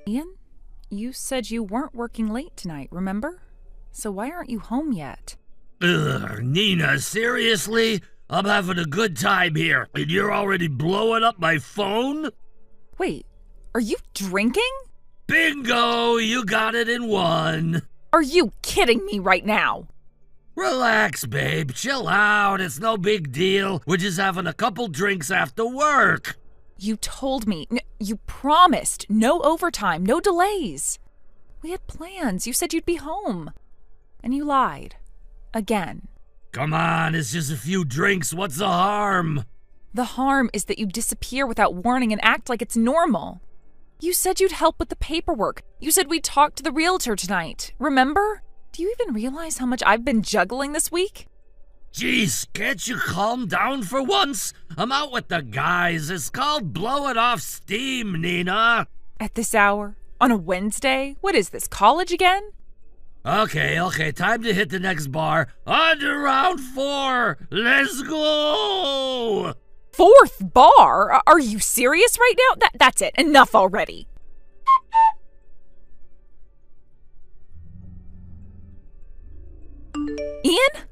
Ian, you said you weren't working late tonight, remember? So why aren't you home yet? Ugh, Nina, seriously? I'm having a good time here, and you're already blowing up my phone? Wait, are you drinking? Bingo! You got it in one. Are you kidding me right now? Relax, babe. Chill out. It's no big deal. We're just having a couple drinks after work. You told me, you promised, no overtime, no delays. We had plans. You said you'd be home. And you lied. Again. Come on, it's just a few drinks. What's the harm? The harm is that you disappear without warning and act like it's normal. You said you'd help with the paperwork. You said we'd talk to the realtor tonight. Remember? Do you even realize how much I've been juggling this week? Jeez, can't you calm down for once? I'm out with the guys. It's called blowing off steam, Nina. At this hour? On a Wednesday? What is this, college again? Okay, time to hit the next bar. On to round 4. Let's go! 4th bar? Are you serious right now? That's it. Enough already. Ian?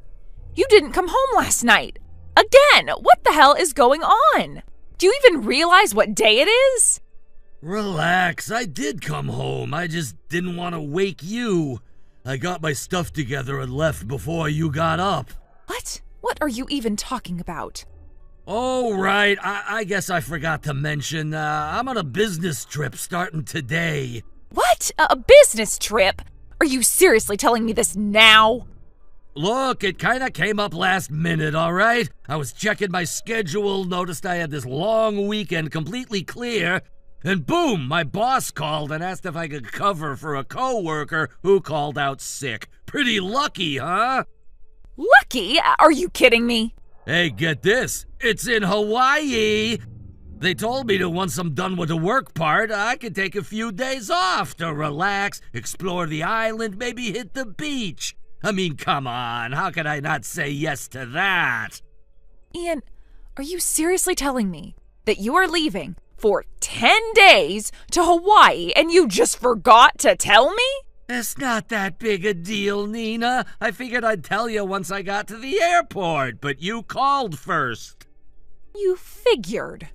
You didn't come home last night. Again, what the hell is going on? Do you even realize what day it is? Relax, I did come home. I just didn't want to wake you. I got my stuff together and left before you got up. What? What are you even talking about? Oh, right. I guess I forgot to mention, I'm on a business trip starting today. What? A business trip? Are you seriously telling me this now? Look, it kinda came up last minute, alright? I was checking my schedule, noticed I had this long weekend completely clear, and boom, my boss called and asked if I could cover for a coworker who called out sick. Pretty lucky, huh? Lucky? Are you kidding me? Hey, get this. It's in Hawaii. They told me that once I'm done with the work part, I could take a few days off to relax, explore the island, maybe hit the beach. I mean, come on, how could I not say yes to that? Ian, are you seriously telling me that you are leaving for 10 days to Hawaii and you just forgot to tell me? It's not that big a deal, Nina. I figured I'd tell you once I got to the airport, but you called first. You figured.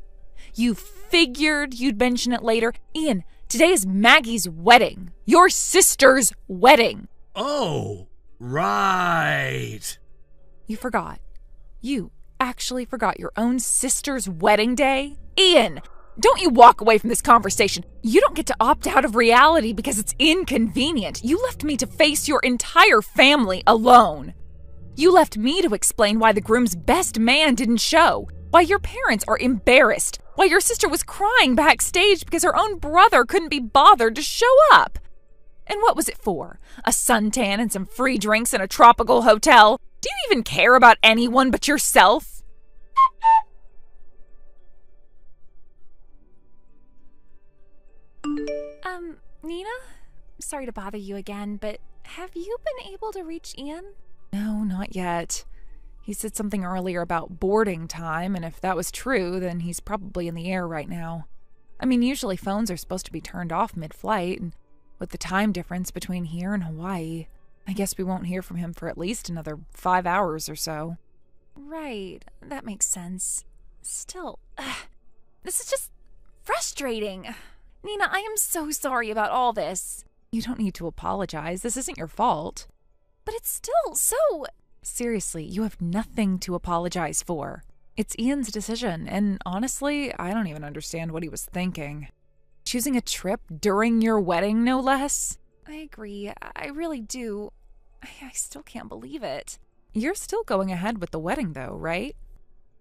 You figured you'd mention it later. Ian, today is Maggie's wedding. Your sister's wedding. Oh, right. You forgot. You actually forgot your own sister's wedding day? Ian, don't you walk away from this conversation. You don't get to opt out of reality because it's inconvenient. You left me to face your entire family alone. You left me to explain why the groom's best man didn't show, why your parents are embarrassed, why your sister was crying backstage because her own brother couldn't be bothered to show up. And what was it for? A suntan and some free drinks in a tropical hotel? Do you even care about anyone but yourself? Nina? Sorry to bother you again, but have you been able to reach Ian? No, not yet. He said something earlier about boarding time, and if that was true, then he's probably in the air right now. I mean, usually phones are supposed to be turned off mid-flight, and with the time difference between here and Hawaii, I guess we won't hear from him for at least another 5 hours or so. Right, that makes sense. Still, this is just frustrating. Nina, I am so sorry about all this. You don't need to apologize. This isn't your fault. But it's still so... Seriously, you have nothing to apologize for. It's Ian's decision, and honestly, I don't even understand what he was thinking. Choosing a trip during your wedding, no less? I agree. I really do. I still can't believe it. You're still going ahead with the wedding, though, right?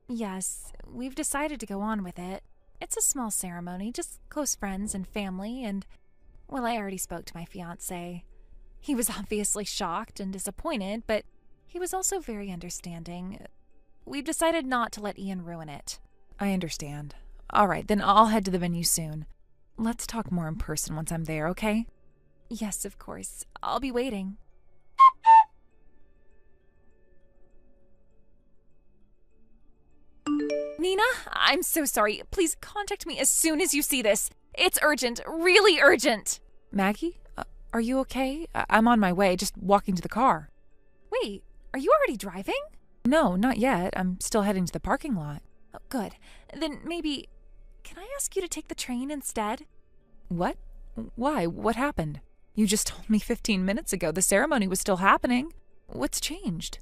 Yes, we've decided to go on with it. It's a small ceremony, just close friends and family, and, well, I already spoke to my fiancé. He was obviously shocked and disappointed, but he was also very understanding. We've decided not to let Ian ruin it. I understand. All right, then I'll head to the venue soon. Let's talk more in person once I'm there, okay? Yes, of course. I'll be waiting. Nina, I'm so sorry. Please contact me as soon as you see this. It's urgent, really urgent. Maggie, are you okay? I'm on my way, just walking to the car. Wait, are you already driving? No, not yet. I'm still heading to the parking lot. Oh, good. Then maybe, can I ask you to take the train instead? What? Why? What happened? You just told me 15 minutes ago the ceremony was still happening. What's changed?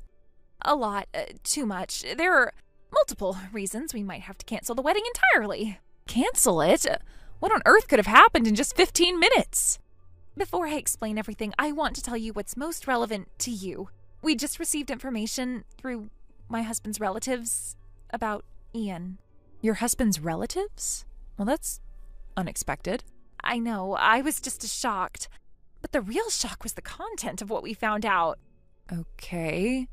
A lot. Too much. There are multiple reasons we might have to cancel the wedding entirely. Cancel it? What on earth could have happened in just 15 minutes? Before I explain everything, I want to tell you what's most relevant to you. We just received information through my husband's relatives about Ian. Your husband's relatives? Well, that's unexpected. I know, I was just as shocked. But the real shock was the content of what we found out. Okay.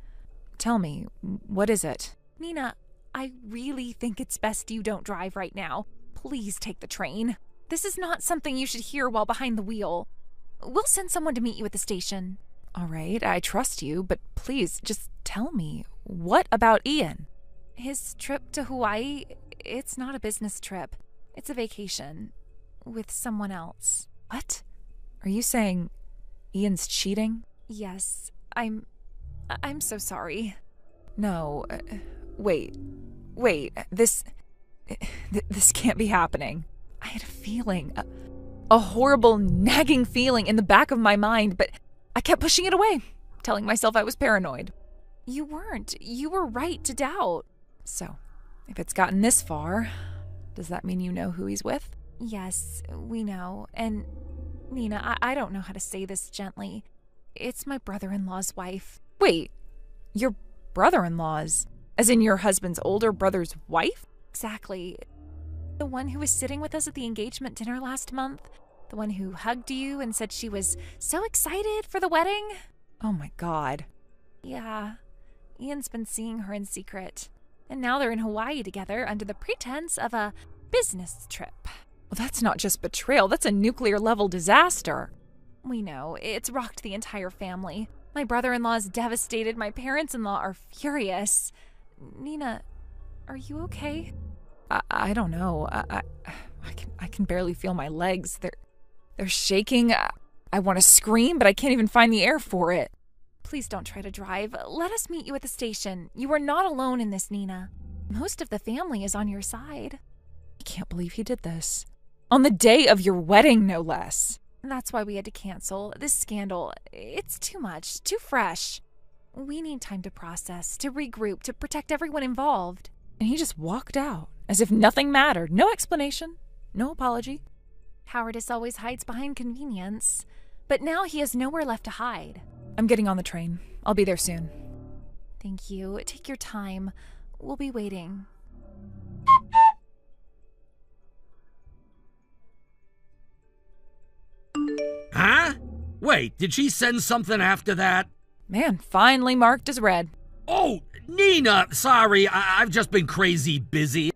Tell me, what is it? Nina, I really think it's best you don't drive right now. Please take the train. This is not something you should hear while behind the wheel. We'll send someone to meet you at the station. All right, I trust you, but please, just tell me, what about Ian? His trip to Hawaii, it's not a business trip. It's a vacation. With someone else. What? Are you saying Ian's cheating? Yes, I'm so sorry. No, wait, this can't be happening. I had a feeling, a horrible nagging feeling in the back of my mind, but I kept pushing it away, telling myself I was paranoid. You weren't. You were right to doubt. So, if it's gotten this far, does that mean you know who he's with? Yes, we know. And Nina, I don't know how to say this gently. It's my brother-in-law's wife. Wait, your brother-in-law's? As in your husband's older brother's wife? Exactly. The one who was sitting with us at the engagement dinner last month? The one who hugged you and said she was so excited for the wedding? Oh my God. Yeah, Ian's been seeing her in secret. And now they're in Hawaii together under the pretense of a business trip. Well, that's not just betrayal, that's a nuclear-level disaster. We know, it's rocked the entire family. My brother-in-law is devastated, my parents-in-law are furious. Nina, are you okay? I don't know. I can barely feel my legs. They're shaking. I want to scream, but I can't even find the air for it. Please don't try to drive. Let us meet you at the station. You are not alone in this, Nina. Most of the family is on your side. I can't believe he did this. On the day of your wedding, no less. That's why we had to cancel. This scandal, it's too much, too fresh. We need time to process, to regroup, to protect everyone involved. And he just walked out, as if nothing mattered. No explanation, no apology. Cowardice always hides behind convenience. But now he has nowhere left to hide. I'm getting on the train. I'll be there soon. Thank you. Take your time. We'll be waiting. Huh? Wait, did she send something after that? Man, finally marked as read. Oh, Nina, sorry, I've just been crazy busy.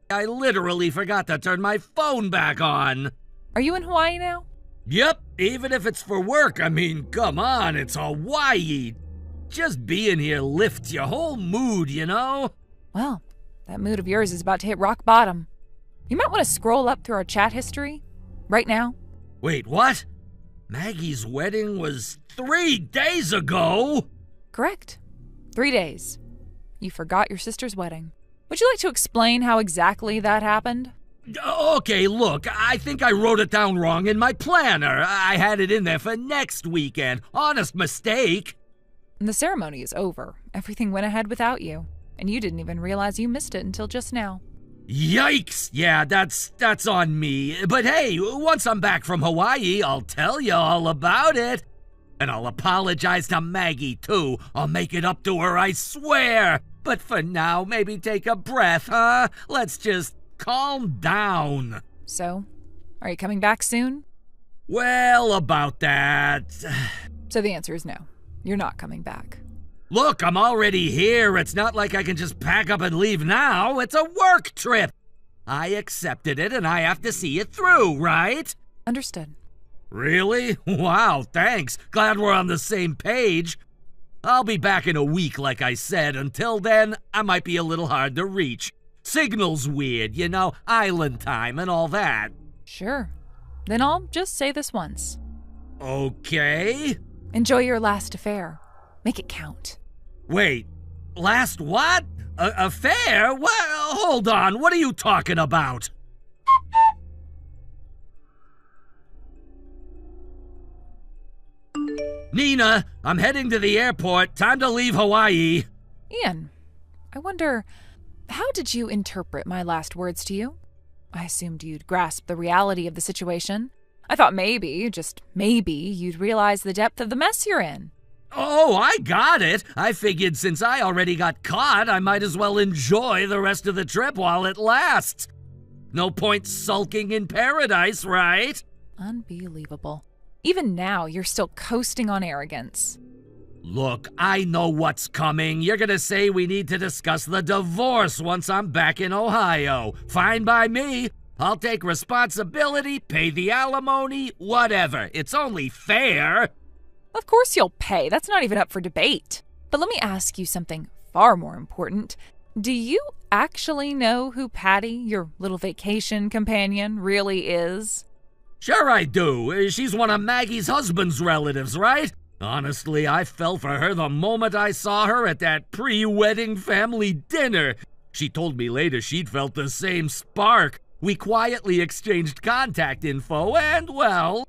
I literally forgot to turn my phone back on. Are you in Hawaii now? Yep, even if it's for work, I mean, come on, it's Hawaii. Just being here lifts your whole mood, you know? Well, that mood of yours is about to hit rock bottom. You might want to scroll up through our chat history right now. Wait, what? Maggie's wedding was 3 days ago? Correct. 3 days. You forgot your sister's wedding. Would you like to explain how exactly that happened? Okay, look, I think I wrote it down wrong in my planner. I had it in there for next weekend. Honest mistake. The ceremony is over. Everything went ahead without you. And you didn't even realize you missed it until just now. Yikes! Yeah, that's on me. But hey, once I'm back from Hawaii, I'll tell you all about it. And I'll apologize to Maggie, too. I'll make it up to her, I swear. But for now, maybe take a breath, huh? Let's just calm down. So, are you coming back soon? Well, about that. So the answer is no. You're not coming back. Look, I'm already here. It's not like I can just pack up and leave now. It's a work trip. I accepted it and I have to see it through, right? Understood. Really? Wow, thanks. Glad we're on the same page. I'll be back in a week, like I said. Until then, I might be a little hard to reach. Signal's weird, you know, island time and all that. Sure. Then I'll just say this once. Okay. Enjoy your last affair. Make it count. Wait, last what? Affair? Well, hold on, what are you talking about? Nina, I'm heading to the airport. Time to leave Hawaii. Ian, I wonder, how did you interpret my last words to you? I assumed you'd grasp the reality of the situation. I thought maybe, just maybe, you'd realize the depth of the mess you're in. Oh, I got it. I figured since I already got caught, I might as well enjoy the rest of the trip while it lasts. No point sulking in paradise, right? Unbelievable. Even now, you're still coasting on arrogance. Look, I know what's coming. You're gonna say we need to discuss the divorce once I'm back in Ohio. Fine by me. I'll take responsibility, pay the alimony, whatever. It's only fair. Of course you'll pay. That's not even up for debate. But let me ask you something far more important. Do you actually know who Patty, your little vacation companion, really is? Sure I do. She's one of Maggie's husband's relatives, right? Honestly, I fell for her the moment I saw her at that pre-wedding family dinner. She told me later she'd felt the same spark. We quietly exchanged contact info and, well,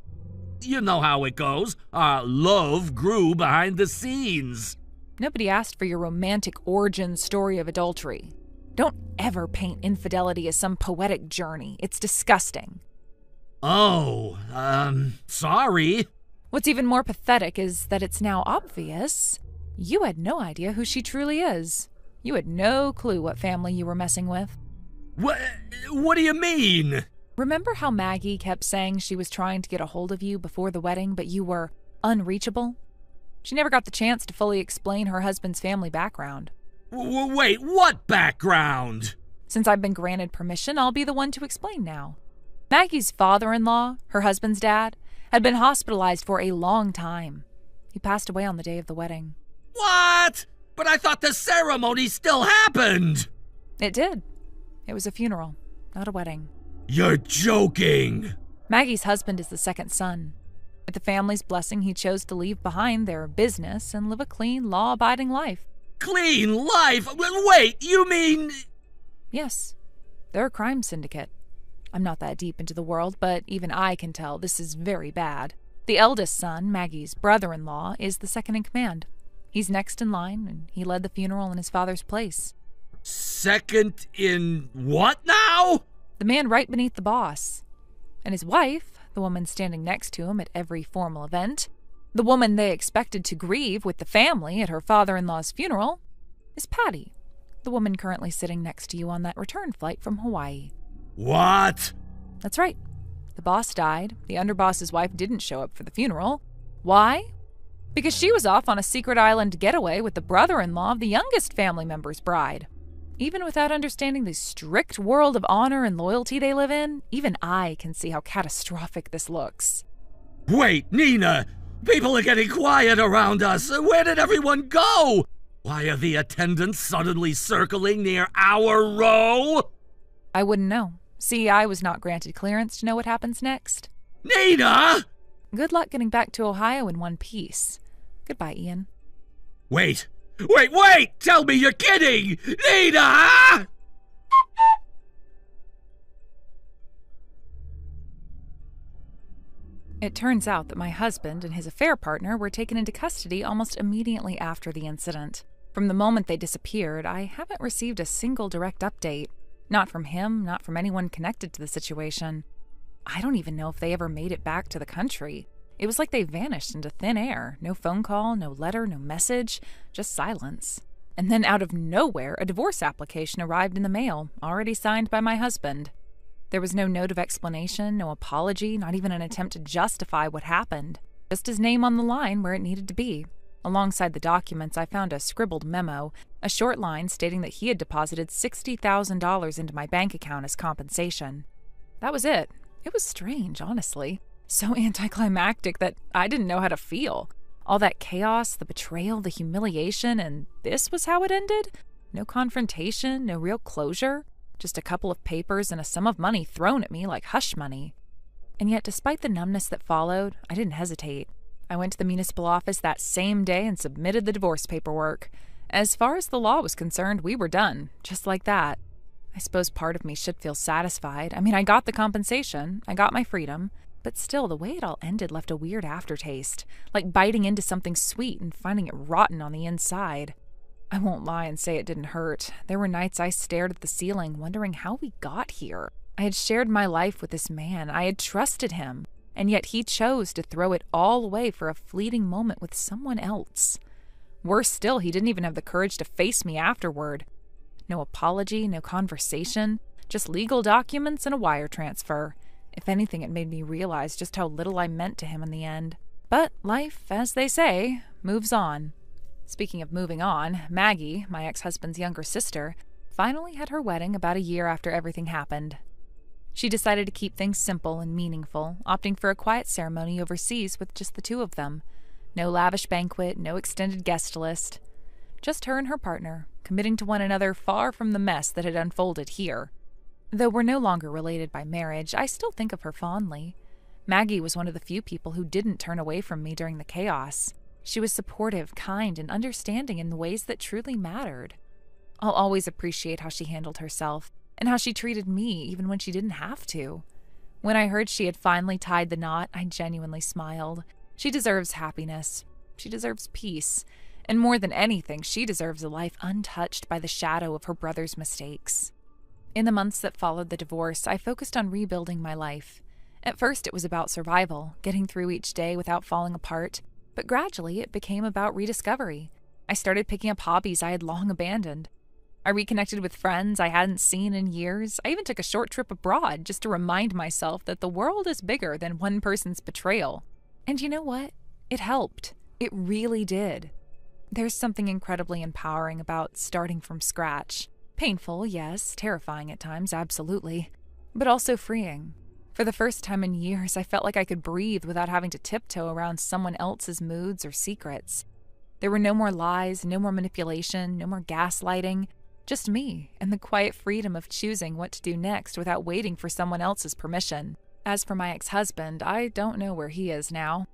you know how it goes. Our love grew behind the scenes. Nobody asked for your romantic origin story of adultery. Don't ever paint infidelity as some poetic journey. It's disgusting. Oh, sorry. What's even more pathetic is that it's now obvious you had no idea who she truly is. You had no clue what family you were messing with. What do you mean? Remember how Maggie kept saying she was trying to get a hold of you before the wedding, but you were unreachable? She never got the chance to fully explain her husband's family background. Wait, what background? Since I've been granted permission, I'll be the one to explain now. Maggie's father-in-law, her husband's dad, had been hospitalized for a long time. He passed away on the day of the wedding. What? But I thought the ceremony still happened. It did. It was a funeral, not a wedding. You're joking. Maggie's husband is the second son. With the family's blessing, he chose to leave behind their business and live a clean, law-abiding life. Clean life? Wait, you mean... Yes, they're a crime syndicate. I'm not that deep into the world, but even I can tell this is very bad. The eldest son, Maggie's brother-in-law, is the second in command. He's next in line, and he led the funeral in his father's place. Second in what now? The man right beneath the boss. And his wife, the woman standing next to him at every formal event, the woman they expected to grieve with the family at her father-in-law's funeral, is Patty, the woman currently sitting next to you on that return flight from Hawaii. What? That's right. The boss died. The underboss's wife didn't show up for the funeral. Why? Because she was off on a secret island getaway with the brother-in-law of the youngest family member's bride. Even without understanding the strict world of honor and loyalty they live in, even I can see how catastrophic this looks. Wait, Nina! People are getting quiet around us! Where did everyone go? Why are the attendants suddenly circling near our row? I wouldn't know. See, I was not granted clearance to know what happens next. Nina! Good luck getting back to Ohio in one piece. Goodbye, Ian. Wait! Tell me you're kidding! Nina! It turns out that my husband and his affair partner were taken into custody almost immediately after the incident. From the moment they disappeared, I haven't received a single direct update. Not from him, not from anyone connected to the situation. I don't even know if they ever made it back to the country. It was like they vanished into thin air. No phone call, no letter, no message, just silence. And then out of nowhere, a divorce application arrived in the mail, already signed by my husband. There was no note of explanation, no apology, not even an attempt to justify what happened. Just his name on the line where it needed to be. Alongside the documents, I found a scribbled memo, a short line stating that he had deposited $60,000 into my bank account as compensation. That was it. It was strange, honestly. So anticlimactic that I didn't know how to feel. All that chaos, the betrayal, the humiliation, and this was how it ended? No confrontation, no real closure. Just a couple of papers and a sum of money thrown at me like hush money. And yet, despite the numbness that followed, I didn't hesitate. I went to the municipal office that same day and submitted the divorce paperwork. As far as the law was concerned, we were done, just like that. I suppose part of me should feel satisfied. I mean, I got the compensation, I got my freedom, but still, the way it all ended left a weird aftertaste, like biting into something sweet and finding it rotten on the inside. I won't lie and say it didn't hurt. There were nights I stared at the ceiling, wondering how we got here. I had shared my life with this man. I had trusted him. And yet he chose to throw it all away for a fleeting moment with someone else. Worse still, he didn't even have the courage to face me afterward. No apology, no conversation, just legal documents and a wire transfer. If anything, it made me realize just how little I meant to him in the end. But life, as they say, moves on. Speaking of moving on, Maggie, my ex-husband's younger sister, finally had her wedding about a year after everything happened. She decided to keep things simple and meaningful, opting for a quiet ceremony overseas with just the two of them. No lavish banquet, no extended guest list. Just her and her partner, committing to one another far from the mess that had unfolded here. Though we're no longer related by marriage, I still think of her fondly. Maggie was one of the few people who didn't turn away from me during the chaos. She was supportive, kind, and understanding in the ways that truly mattered. I'll always appreciate how she handled herself, and how she treated me even when she didn't have to. When I heard she had finally tied the knot, I genuinely smiled. She deserves happiness. She deserves peace. And more than anything, she deserves a life untouched by the shadow of her brother's mistakes. In the months that followed the divorce, I focused on rebuilding my life. At first, it was about survival, getting through each day without falling apart, but gradually it became about rediscovery. I started picking up hobbies I had long abandoned. I reconnected with friends I hadn't seen in years. I even took a short trip abroad just to remind myself that the world is bigger than one person's betrayal. And you know what? It helped. It really did. There's something incredibly empowering about starting from scratch. Painful, yes, terrifying at times, absolutely, but also freeing. For the first time in years, I felt like I could breathe without having to tiptoe around someone else's moods or secrets. There were no more lies, no more manipulation, no more gaslighting. Just me, and the quiet freedom of choosing what to do next without waiting for someone else's permission. As for my ex-husband, I don't know where he is now.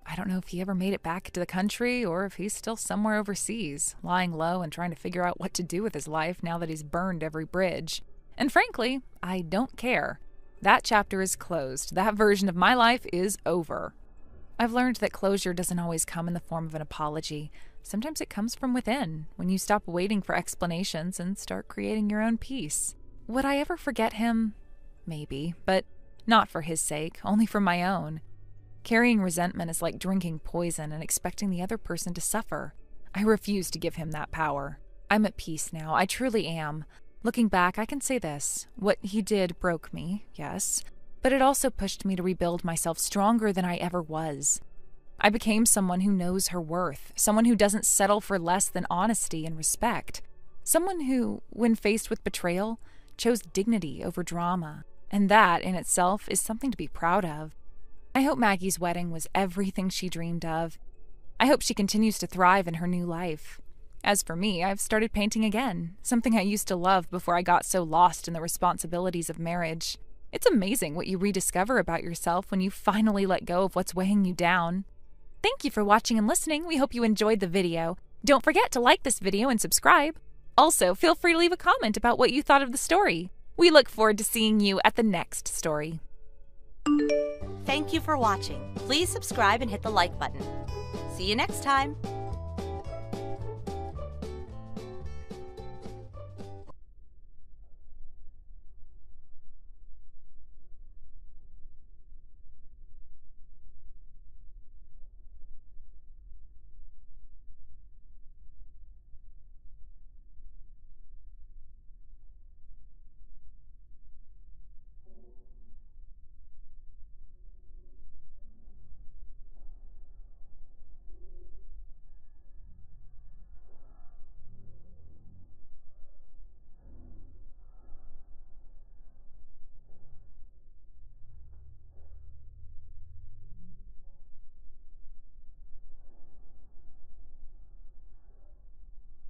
I don't know if he ever made it back to the country or if he's still somewhere overseas, lying low and trying to figure out what to do with his life now that he's burned every bridge. And frankly, I don't care. That chapter is closed. That version of my life is over. I've learned that closure doesn't always come in the form of an apology. Sometimes it comes from within, when you stop waiting for explanations and start creating your own peace. Would I ever forget him? Maybe, but not for his sake, only for my own. Carrying resentment is like drinking poison and expecting the other person to suffer. I refuse to give him that power. I'm at peace now, I truly am. Looking back, I can say this. What he did broke me, yes, but it also pushed me to rebuild myself stronger than I ever was. I became someone who knows her worth, someone who doesn't settle for less than honesty and respect, someone who, when faced with betrayal, chose dignity over drama, and that, in itself, is something to be proud of. I hope Maggie's wedding was everything she dreamed of. I hope she continues to thrive in her new life. As for me, I've started painting again, something I used to love before I got so lost in the responsibilities of marriage. It's amazing what you rediscover about yourself when you finally let go of what's weighing you down. Thank you for watching and listening. We hope you enjoyed the video. Don't forget to like this video and subscribe. Also, feel free to leave a comment about what you thought of the story. We look forward to seeing you at the next story. Thank you for watching. Please subscribe and hit the like button. See you next time.